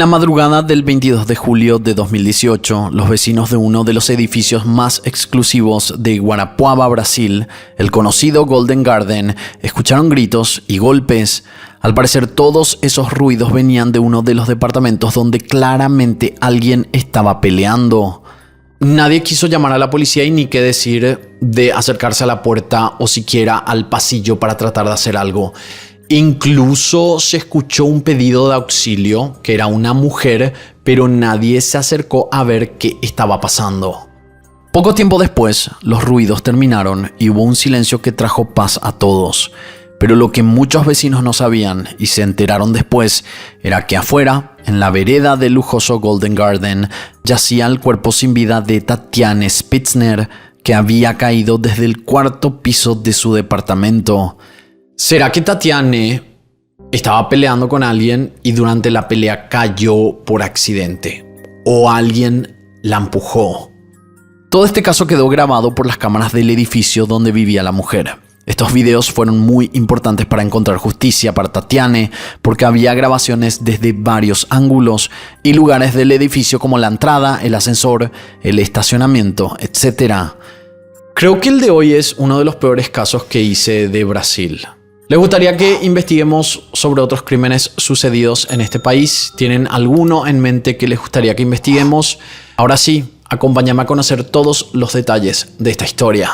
la madrugada del 22 de julio de 2018, los vecinos de uno de los edificios más exclusivos de Guarapuava, Brasil, el conocido Golden Garden, escucharon gritos y golpes. Al parecer, todos esos ruidos venían de uno de los departamentos donde claramente alguien estaba peleando. Nadie quiso llamar a la policía y ni qué decir de acercarse a la puerta o siquiera al pasillo para tratar de hacer algo. Incluso se escuchó un pedido de auxilio, que era una mujer, pero nadie se acercó a ver qué estaba pasando. Poco tiempo después, los ruidos terminaron y hubo un silencio que trajo paz a todos. Pero lo que muchos vecinos no sabían y se enteraron después era que afuera, en la vereda del lujoso Golden Garden, yacía el cuerpo sin vida de Tatiane Spitzner, que había caído desde el cuarto piso de su departamento. ¿Será que Tatiane estaba peleando con alguien y durante la pelea cayó por accidente? ¿O alguien la empujó? Todo este caso quedó grabado por las cámaras del edificio donde vivía la mujer. Estos videos fueron muy importantes para encontrar justicia para Tatiane porque había grabaciones desde varios ángulos y lugares del edificio como la entrada, el ascensor, el estacionamiento, etc. Creo que el de hoy es uno de los peores casos que hice de Brasil. ¿Les gustaría que investiguemos sobre otros crímenes sucedidos en este país? ¿Tienen alguno en mente que les gustaría que investiguemos? Ahora sí, acompáñame a conocer todos los detalles de esta historia.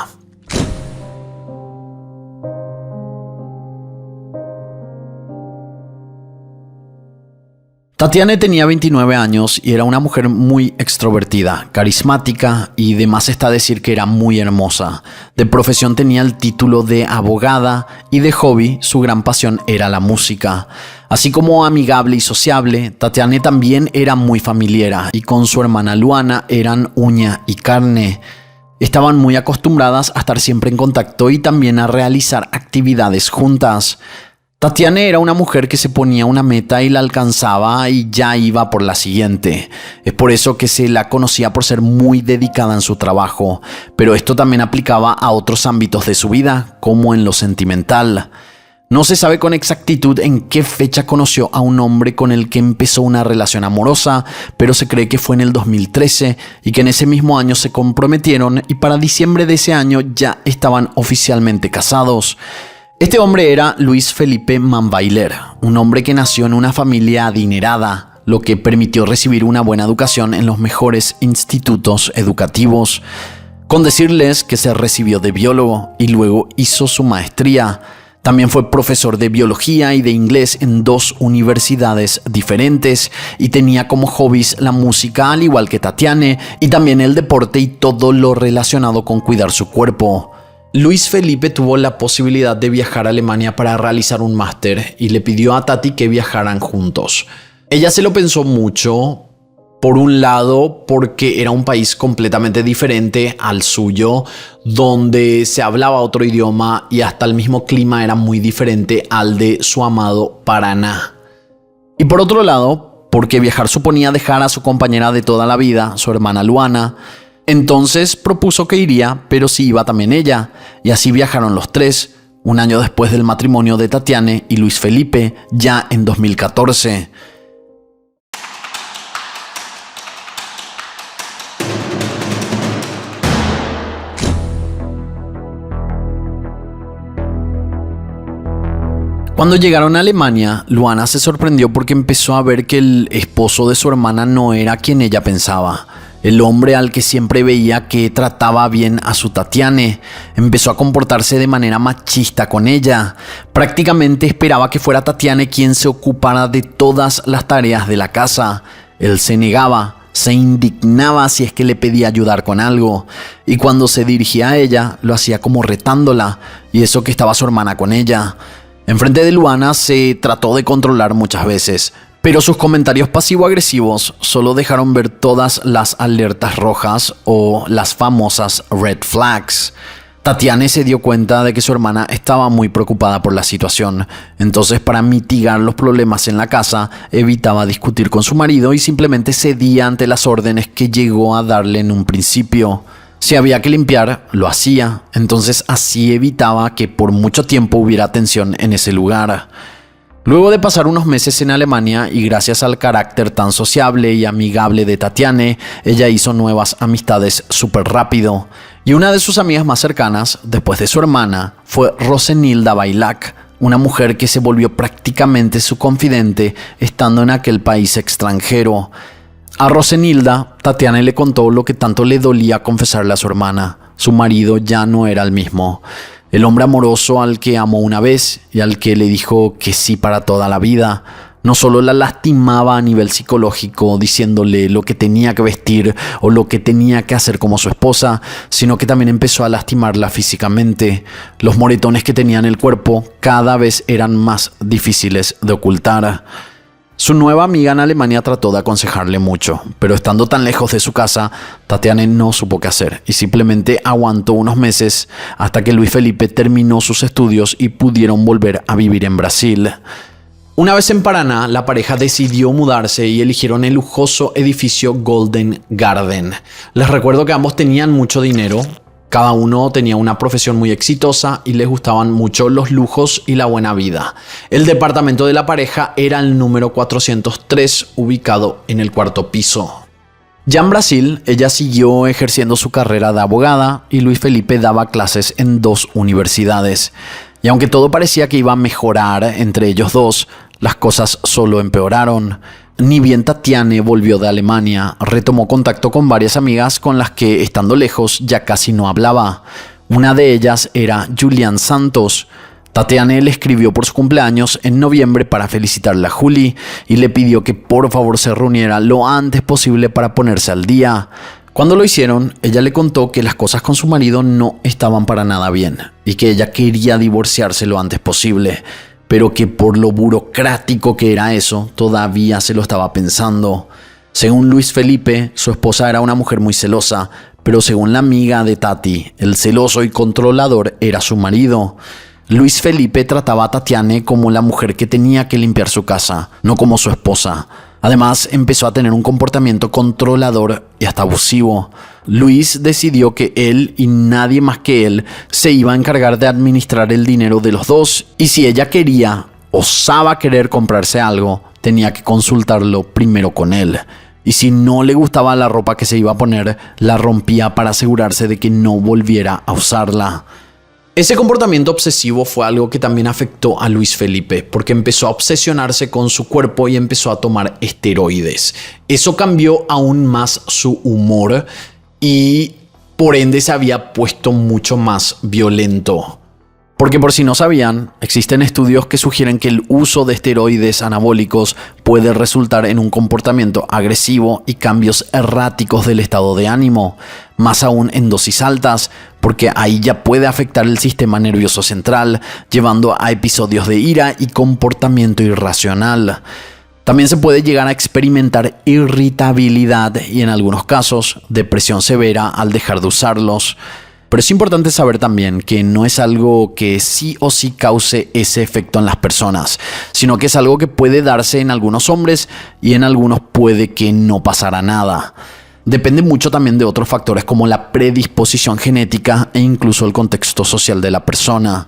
Tatiane tenía 29 años y era una mujer muy extrovertida, carismática y de más está decir que era muy hermosa. De profesión tenía el título de abogada y de hobby su gran pasión era la música. Así como amigable y sociable, Tatiane también era muy familiera y con su hermana Luana eran uña y carne. Estaban muy acostumbradas a estar siempre en contacto y también a realizar actividades juntas. Tatiane era una mujer que se ponía una meta y la alcanzaba y ya iba por la siguiente. Es por eso que se la conocía por ser muy dedicada en su trabajo, pero esto también aplicaba a otros ámbitos de su vida, como en lo sentimental. No se sabe con exactitud en qué fecha conoció a un hombre con el que empezó una relación amorosa, pero se cree que fue en el 2013 y que en ese mismo año se comprometieron y para diciembre de ese año ya estaban oficialmente casados. Este hombre era Luis Felipe Manvailer, un hombre que nació en una familia adinerada, lo que permitió recibir una buena educación en los mejores institutos educativos. Con decirles que se recibió de biólogo y luego hizo su maestría. También fue profesor de biología y de inglés en 2 universidades diferentes y tenía como hobbies la música al igual que Tatiane y también el deporte y todo lo relacionado con cuidar su cuerpo. Luis Felipe tuvo la posibilidad de viajar a Alemania para realizar un máster y le pidió a Tati que viajaran juntos. Ella se lo pensó mucho, por un lado porque era un país completamente diferente al suyo, donde se hablaba otro idioma y hasta el mismo clima era muy diferente al de su amado Paraná. Y por otro lado, porque viajar suponía dejar a su compañera de toda la vida, su hermana Luana. Entonces propuso que iría, pero sí iba también ella, y así viajaron los tres, un año después del matrimonio de Tatiane y Luis Felipe, ya en 2014. Cuando llegaron a Alemania, Luana se sorprendió porque empezó a ver que el esposo de su hermana no era quien ella pensaba. El hombre al que siempre veía que trataba bien a su Tatiane empezó a comportarse de manera machista con ella. Prácticamente esperaba que fuera Tatiane quien se ocupara de todas las tareas de la casa. Él se negaba, se indignaba si es que le pedía ayudar con algo. Y cuando se dirigía a ella, lo hacía como retándola, y eso que estaba su hermana con ella. Enfrente de Luana se trató de controlar muchas veces, pero sus comentarios pasivo-agresivos solo dejaron ver todas las alertas rojas o las famosas red flags. Tatiane se dio cuenta de que su hermana estaba muy preocupada por la situación, entonces para mitigar los problemas en la casa evitaba discutir con su marido y simplemente cedía ante las órdenes que llegó a darle en un principio. Si había que limpiar, lo hacía, entonces así evitaba que por mucho tiempo hubiera tensión en ese lugar. Luego de pasar unos meses en Alemania y gracias al carácter tan sociable y amigable de Tatiane, ella hizo nuevas amistades súper rápido. Y una de sus amigas más cercanas, después de su hermana, fue Rosenilda Bailac, una mujer que se volvió prácticamente su confidente estando en aquel país extranjero. A Rosenilda, Tatiane le contó lo que tanto le dolía confesarle a su hermana. Su marido ya no era el mismo. El hombre amoroso al que amó una vez y al que le dijo que sí para toda la vida, no solo la lastimaba a nivel psicológico diciéndole lo que tenía que vestir o lo que tenía que hacer como su esposa, sino que también empezó a lastimarla físicamente. Los moretones que tenía en el cuerpo cada vez eran más difíciles de ocultar. Su nueva amiga en Alemania trató de aconsejarle mucho, pero estando tan lejos de su casa, Tatiane no supo qué hacer y simplemente aguantó unos meses hasta que Luis Felipe terminó sus estudios y pudieron volver a vivir en Brasil. Una vez en Paraná, la pareja decidió mudarse y eligieron el lujoso edificio Golden Garden. Les recuerdo que ambos tenían mucho dinero. Cada uno tenía una profesión muy exitosa y les gustaban mucho los lujos y la buena vida. El departamento de la pareja era el número 403, ubicado en el 4º piso. Ya en Brasil, ella siguió ejerciendo su carrera de abogada y Luis Felipe daba clases en 2 universidades. Y aunque todo parecía que iba a mejorar entre ellos dos, las cosas solo empeoraron. Ni bien Tatiane volvió de Alemania, retomó contacto con varias amigas con las que, estando lejos, ya casi no hablaba. Una de ellas era Julián Santos. Tatiane le escribió por su cumpleaños en noviembre para felicitarla a Juli y le pidió que por favor se reuniera lo antes posible para ponerse al día. Cuando lo hicieron, ella le contó que las cosas con su marido no estaban para nada bien y que ella quería divorciarse lo antes posible, pero que por lo burocrático que era eso, todavía se lo estaba pensando. Según Luis Felipe, su esposa era una mujer muy celosa, pero según la amiga de Tati, el celoso y controlador era su marido. Luis Felipe trataba a Tatiane como la mujer que tenía que limpiar su casa, no como su esposa. Además, empezó a tener un comportamiento controlador y hasta abusivo. Luis decidió que él y nadie más que él se iba a encargar de administrar el dinero de los dos, y si ella quería, osaba querer comprarse algo, tenía que consultarlo primero con él. Y si no le gustaba la ropa que se iba a poner, la rompía para asegurarse de que no volviera a usarla. Ese comportamiento obsesivo fue algo que también afectó a Luis Felipe, porque empezó a obsesionarse con su cuerpo y empezó a tomar esteroides. Eso cambió aún más su humor y por ende se había puesto mucho más violento. Porque por si no sabían, existen estudios que sugieren que el uso de esteroides anabólicos puede resultar en un comportamiento agresivo y cambios erráticos del estado de ánimo, más aún en dosis altas, porque ahí ya puede afectar el sistema nervioso central, llevando a episodios de ira y comportamiento irracional. También se puede llegar a experimentar irritabilidad y en algunos casos depresión severa al dejar de usarlos. Pero es importante saber también que no es algo que sí o sí cause ese efecto en las personas, sino que es algo que puede darse en algunos hombres y en algunos puede que no pasara nada. Depende mucho también de otros factores como la predisposición genética e incluso el contexto social de la persona.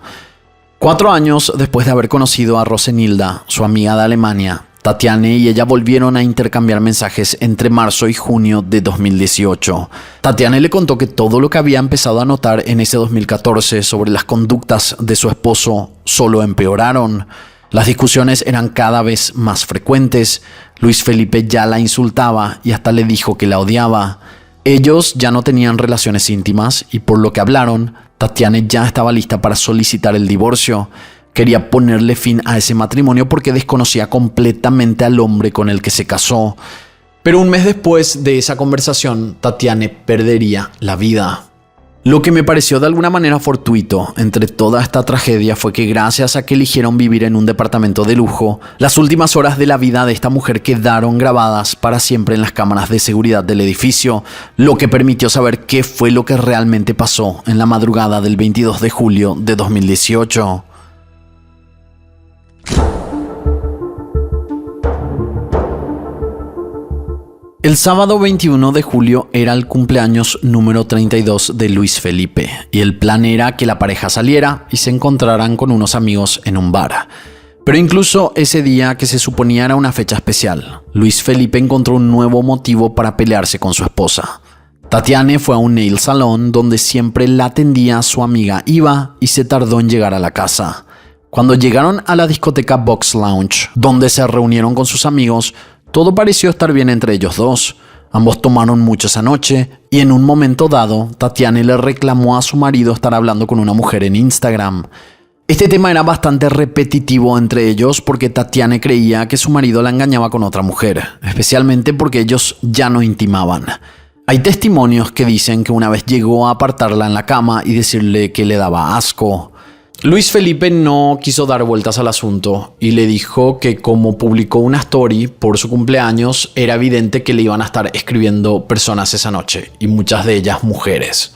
4 años después de haber conocido a Rosenilda, su amiga de Alemania, Tatiane y ella volvieron a intercambiar mensajes entre marzo y junio de 2018. Tatiane le contó que todo lo que había empezado a notar en ese 2014 sobre las conductas de su esposo solo empeoraron. Las discusiones eran cada vez más frecuentes. Luis Felipe ya la insultaba y hasta le dijo que la odiaba. Ellos ya no tenían relaciones íntimas y por lo que hablaron, Tatiane ya estaba lista para solicitar el divorcio. Quería ponerle fin a ese matrimonio porque desconocía completamente al hombre con el que se casó. Pero un mes después de esa conversación, Tatiane perdería la vida. Lo que me pareció de alguna manera fortuito entre toda esta tragedia fue que gracias a que eligieron vivir en un departamento de lujo, las últimas horas de la vida de esta mujer quedaron grabadas para siempre en las cámaras de seguridad del edificio, lo que permitió saber qué fue lo que realmente pasó en la madrugada del 22 de julio de 2018. El sábado 21 de julio era el cumpleaños número 32 de Luis Felipe y el plan era que la pareja saliera y se encontraran con unos amigos en un bar. Pero incluso ese día, que se suponía era una fecha especial, Luis Felipe encontró un nuevo motivo para pelearse con su esposa. Tatiane fue a un nail salon donde siempre la atendía su amiga Iva y se tardó en llegar a la casa. Cuando llegaron a la discoteca Box Lounge, donde se reunieron con sus amigos, todo pareció estar bien entre ellos dos. Ambos tomaron mucho esa noche y en un momento dado, Tatiane le reclamó a su marido estar hablando con una mujer en Instagram. Este tema era bastante repetitivo entre ellos porque Tatiane creía que su marido la engañaba con otra mujer, especialmente porque ellos ya no intimaban. Hay testimonios que dicen que una vez llegó a apartarla en la cama y decirle que le daba asco. Luis Felipe no quiso dar vueltas al asunto y le dijo que como publicó una story por su cumpleaños, era evidente que le iban a estar escribiendo personas esa noche, y muchas de ellas mujeres.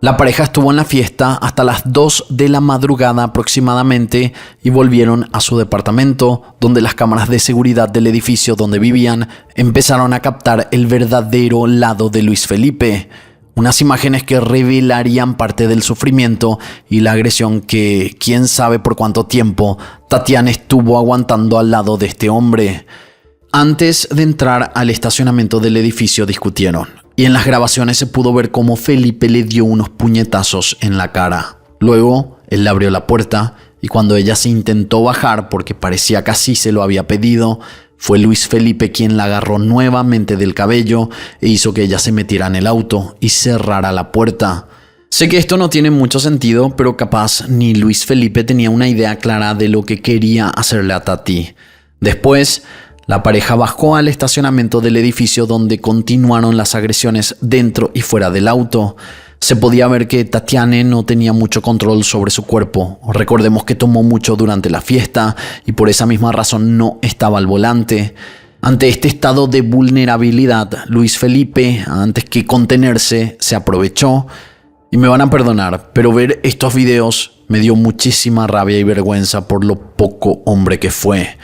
La pareja estuvo en la fiesta hasta las 2 de la madrugada aproximadamente y volvieron a su departamento, donde las cámaras de seguridad del edificio donde vivían empezaron a captar el verdadero lado de Luis Felipe. Unas imágenes que revelarían parte del sufrimiento y la agresión que, quién sabe por cuánto tiempo, Tatiane estuvo aguantando al lado de este hombre. Antes de entrar al estacionamiento del edificio discutieron, y en las grabaciones se pudo ver cómo Felipe le dio unos puñetazos en la cara. Luego, él le abrió la puerta y cuando ella se intentó bajar porque parecía que así se lo había pedido, fue Luis Felipe quien la agarró nuevamente del cabello e hizo que ella se metiera en el auto y cerrara la puerta. Sé que esto no tiene mucho sentido, pero capaz ni Luis Felipe tenía una idea clara de lo que quería hacerle a Tati. Después, la pareja bajó al estacionamiento del edificio donde continuaron las agresiones dentro y fuera del auto. Se podía ver que Tatiane no tenía mucho control sobre su cuerpo. Recordemos que tomó mucho durante la fiesta y por esa misma razón no estaba al volante. Ante este estado de vulnerabilidad, Luis Felipe, antes que contenerse, se aprovechó. Y me van a perdonar, pero ver estos videos me dio muchísima rabia y vergüenza por lo poco hombre que fue.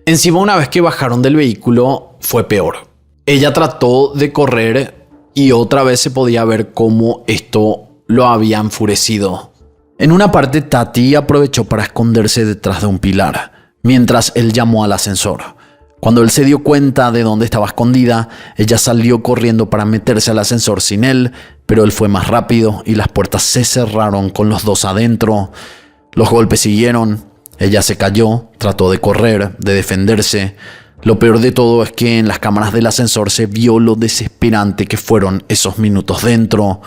Encima, una vez que bajaron del vehículo, fue peor. Ella trató de correr y otra vez se podía ver cómo esto lo había enfurecido. En una parte, Tati aprovechó para esconderse detrás de un pilar, mientras él llamó al ascensor. Cuando él se dio cuenta de dónde estaba escondida, ella salió corriendo para meterse al ascensor sin él, pero él fue más rápido y las puertas se cerraron con los dos adentro. Los golpes siguieron. Ella se cayó, trató de correr, de defenderse. Lo peor de todo es que en las cámaras del ascensor se vio lo desesperante que fueron esos minutos dentro.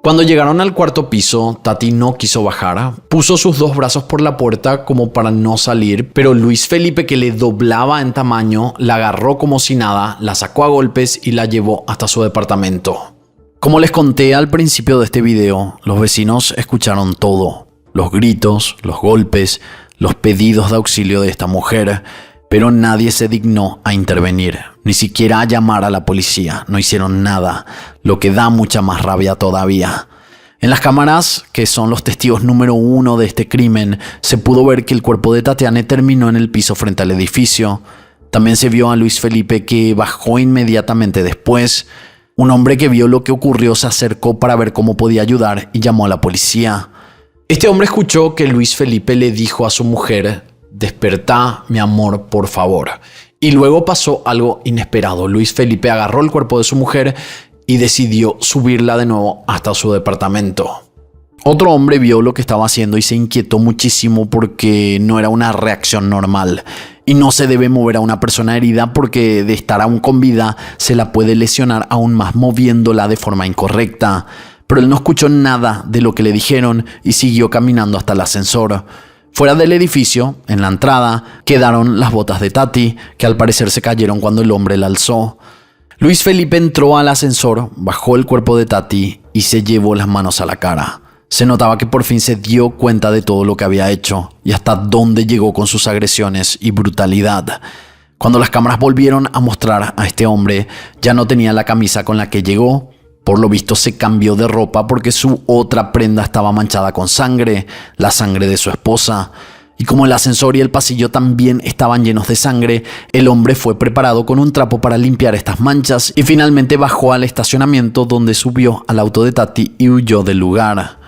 Cuando llegaron al cuarto piso, Tati no quiso bajar. Puso sus dos brazos por la puerta como para no salir, pero Luis Felipe, que le doblaba en tamaño, la agarró como si nada, la sacó a golpes y la llevó hasta su departamento. Como les conté al principio de este video, los vecinos escucharon todo. Los gritos, los golpes, los pedidos de auxilio de esta mujer, pero nadie se dignó a intervenir, ni siquiera a llamar a la policía. No hicieron nada, lo que da mucha más rabia todavía. En las cámaras, que son los testigos número 1 de este crimen, se pudo ver que el cuerpo de Tatiane terminó en el piso frente al edificio. También se vio a Luis Felipe, que bajó inmediatamente después. Un hombre que vio lo que ocurrió se acercó para ver cómo podía ayudar y llamó a la policía. Este hombre escuchó que Luis Felipe le dijo a su mujer: «Despertá, mi amor, por favor». Y luego pasó algo inesperado. Luis Felipe agarró el cuerpo de su mujer y decidió subirla de nuevo hasta su departamento. Otro hombre vio lo que estaba haciendo y se inquietó muchísimo porque no era una reacción normal. Y no se debe mover a una persona herida porque de estar aún con vida se la puede lesionar aún más moviéndola de forma incorrecta. Pero él no escuchó nada de lo que le dijeron y siguió caminando hasta el ascensor. Fuera del edificio, en la entrada, quedaron las botas de Tati, que al parecer se cayeron cuando el hombre la alzó. Luis Felipe entró al ascensor, bajó el cuerpo de Tati y se llevó las manos a la cara. Se notaba que por fin se dio cuenta de todo lo que había hecho y hasta dónde llegó con sus agresiones y brutalidad. Cuando las cámaras volvieron a mostrar a este hombre, ya no tenía la camisa con la que llegó. Por lo visto se cambió de ropa porque su otra prenda estaba manchada con sangre, la sangre de su esposa. Y como el ascensor y el pasillo también estaban llenos de sangre, el hombre fue preparado con un trapo para limpiar estas manchas y finalmente bajó al estacionamiento donde subió al auto de Tati y huyó del lugar.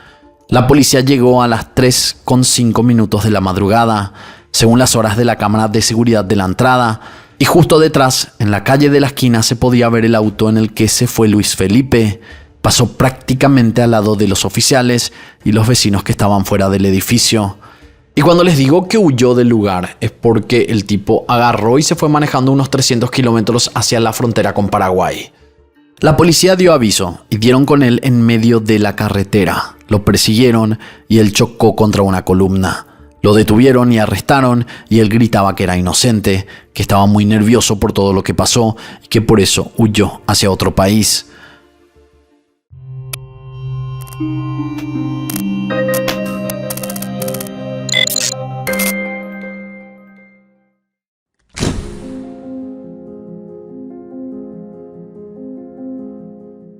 La policía llegó a las 3:05 de la madrugada. según las horas de la cámara de seguridad de la entrada. Y justo detrás, en la calle de la esquina, se podía ver el auto en el que se fue Luis Felipe. Pasó prácticamente al lado de los oficiales y los vecinos que estaban fuera del edificio. Y cuando les digo que huyó del lugar, es porque el tipo agarró y se fue manejando unos 300 kilómetros hacia la frontera con Paraguay. La policía dio aviso y dieron con él en medio de la carretera. Lo persiguieron y él chocó contra una columna. Lo detuvieron y arrestaron y él gritaba que era inocente, que estaba muy nervioso por todo lo que pasó y que por eso huyó hacia otro país.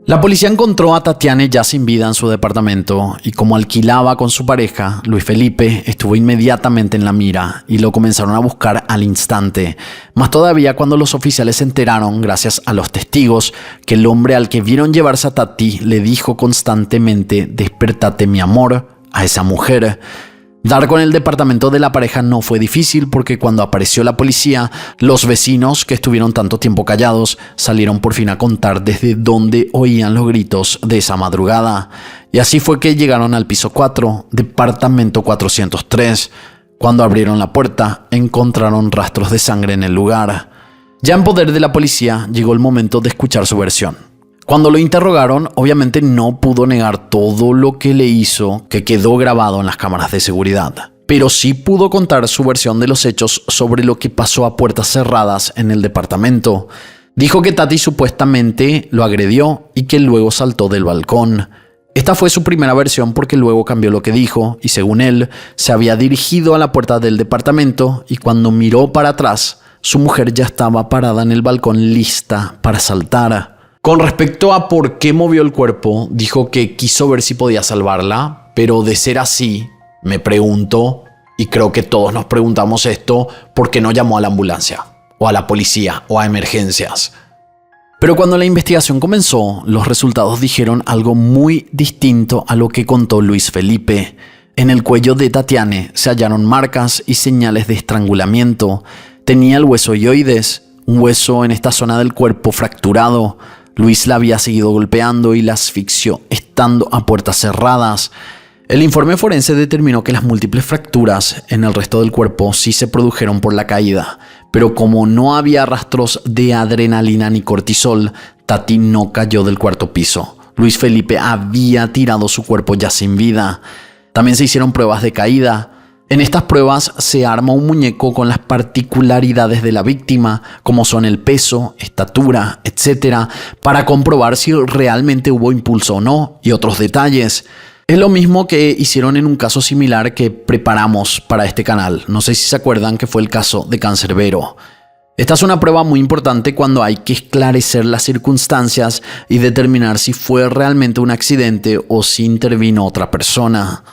La policía encontró a Tatiane ya sin vida en su departamento y como alquilaba con su pareja, Luis Felipe estuvo inmediatamente en la mira y lo comenzaron a buscar al instante. Más todavía cuando los oficiales se enteraron, gracias a los testigos, que el hombre al que vieron llevarse a Tati le dijo constantemente «Despertate mi amor» a esa mujer. Dar con el departamento de la pareja no fue difícil porque cuando apareció la policía, los vecinos que estuvieron tanto tiempo callados salieron por fin a contar desde dónde oían los gritos de esa madrugada. Y así fue que llegaron al piso 4, departamento 403. Cuando abrieron la puerta, encontraron rastros de sangre en el lugar. Ya en poder de la policía, llegó el momento de escuchar su versión. Cuando lo interrogaron, obviamente no pudo negar todo lo que le hizo, que quedó grabado en las cámaras de seguridad. Pero sí pudo contar su versión de los hechos sobre lo que pasó a puertas cerradas en el departamento. Dijo que Tati supuestamente lo agredió y que luego saltó del balcón. Esta fue su primera versión porque luego cambió lo que dijo y según él, se había dirigido a la puerta del departamento y cuando miró para atrás, su mujer ya estaba parada en el balcón lista para saltar. Con respecto a por qué movió el cuerpo, dijo que quiso ver si podía salvarla, pero de ser así, me pregunto, y creo que todos nos preguntamos esto, ¿por qué no llamó a la ambulancia? O a la policía, o a emergencias. Pero cuando la investigación comenzó, los resultados dijeron algo muy distinto a lo que contó Luis Felipe. En el cuello de Tatiane se hallaron marcas y señales de estrangulamiento. Tenía el hueso ioides, un hueso en esta zona del cuerpo fracturado. Luis la había seguido golpeando y la asfixió estando a puertas cerradas. El informe forense determinó que las múltiples fracturas en el resto del cuerpo sí se produjeron por la caída, pero como no había rastros de adrenalina ni cortisol, Tati no cayó del cuarto piso. Luis Felipe había tirado su cuerpo ya sin vida. También se hicieron pruebas de caída. En estas pruebas se arma un muñeco con las particularidades de la víctima, como son el peso, estatura, etc., para comprobar si realmente hubo impulso o no, y otros detalles. Es lo mismo que hicieron en un caso similar que preparamos para este canal. No sé si se acuerdan que fue el caso de Cancerbero. Esta es una prueba muy importante cuando hay que esclarecer las circunstancias y determinar si fue realmente un accidente o si intervino otra persona.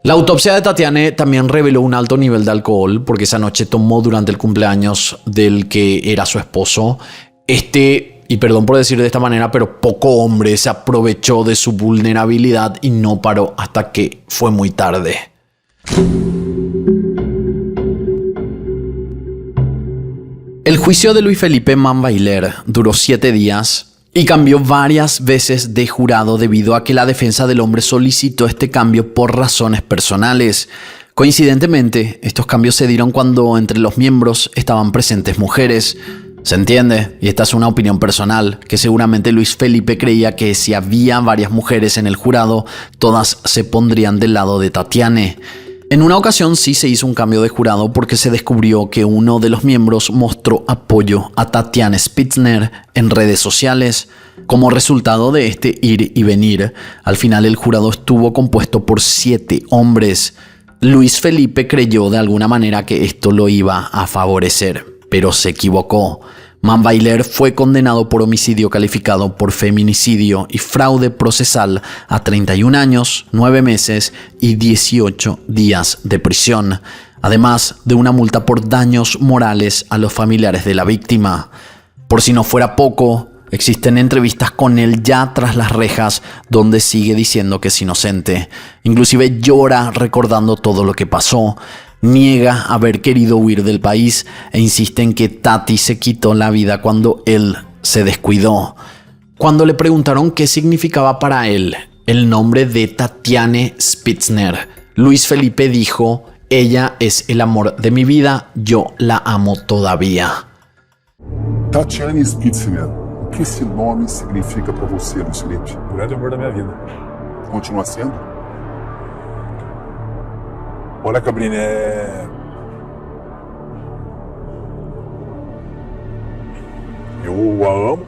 La autopsia de Tatiane también reveló un alto nivel de alcohol porque esa noche tomó durante el cumpleaños del que era su esposo. Y perdón por decir de esta manera, pero poco hombre se aprovechó de su vulnerabilidad y no paró hasta que fue muy tarde. El juicio de Luis Felipe Manbailer duró 7 días. Y cambió varias veces de jurado debido a que la defensa del hombre solicitó este cambio por razones personales. Coincidentemente, estos cambios se dieron cuando entre los miembros estaban presentes mujeres. Se entiende, y esta es una opinión personal, que seguramente Luis Felipe creía que si había varias mujeres en el jurado, todas se pondrían del lado de Tatiane. En una ocasión sí se hizo un cambio de jurado porque se descubrió que uno de los miembros mostró apoyo a Tatiane Spitzner en redes sociales. Como resultado de este ir y venir, al final el jurado estuvo compuesto por 7 hombres. Luis Felipe creyó de alguna manera que esto lo iba a favorecer, pero se equivocó. Manbailer fue condenado por homicidio calificado por feminicidio y fraude procesal a 31 años, 9 meses y 18 días de prisión, además de una multa por daños morales a los familiares de la víctima. Por si no fuera poco, existen entrevistas con él ya tras las rejas donde sigue diciendo que es inocente. Inclusive llora recordando todo lo que pasó. Niega haber querido huir del país e insiste en que Tati se quitó la vida cuando él se descuidó. Cuando le preguntaron qué significaba para él el nombre de Tatiane Spitzner, Luis Felipe dijo: ella es el amor de mi vida, yo la amo todavía. Tatiane Spitzner, o que esse nome significa para você, Luis Felipe? O grande amor da minha vida. Continua sendo? Olha, Cabrini, eu a amo,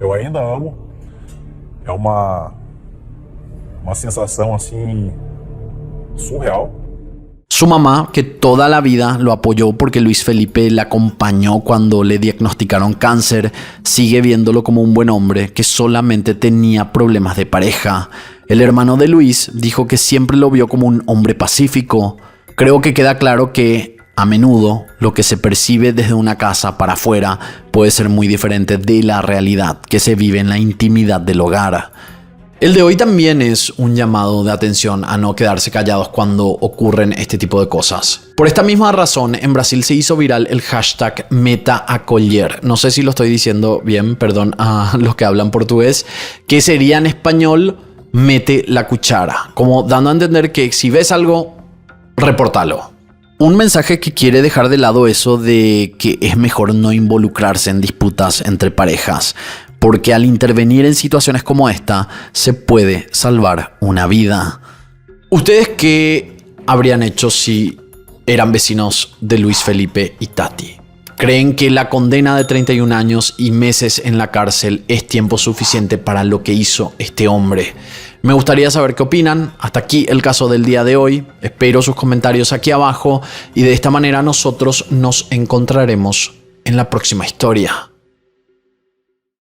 eu ainda amo. É uma sensação assim surreal. Su mamá, que toda la vida lo apoyó porque Luis Felipe la acompañó cuando le diagnosticaron cáncer, sigue viéndolo como un buen hombre que solamente tenía problemas de pareja. El hermano de Luis dijo que siempre lo vio como un hombre pacífico. Creo que queda claro que a menudo lo que se percibe desde una casa para afuera puede ser muy diferente de la realidad que se vive en la intimidad del hogar. El de hoy también es un llamado de atención a no quedarse callados cuando ocurren este tipo de cosas. Por esta misma razón, en Brasil se hizo viral el hashtag #MetaAcolher. No sé si lo estoy diciendo bien, perdón a los que hablan portugués, que sería en español mete la cuchara, como dando a entender que si ves algo, repórtalo. Un mensaje que quiere dejar de lado eso de que es mejor no involucrarse en disputas entre parejas, porque al intervenir en situaciones como esta se puede salvar una vida. ¿Ustedes qué habrían hecho si eran vecinos de Luis Felipe y Tati? ¿Creen que la condena de 31 años y meses en la cárcel es tiempo suficiente para lo que hizo este hombre? Me gustaría saber qué opinan. Hasta aquí el caso del día de hoy. Espero sus comentarios aquí abajo y de esta manera nosotros nos encontraremos en la próxima historia.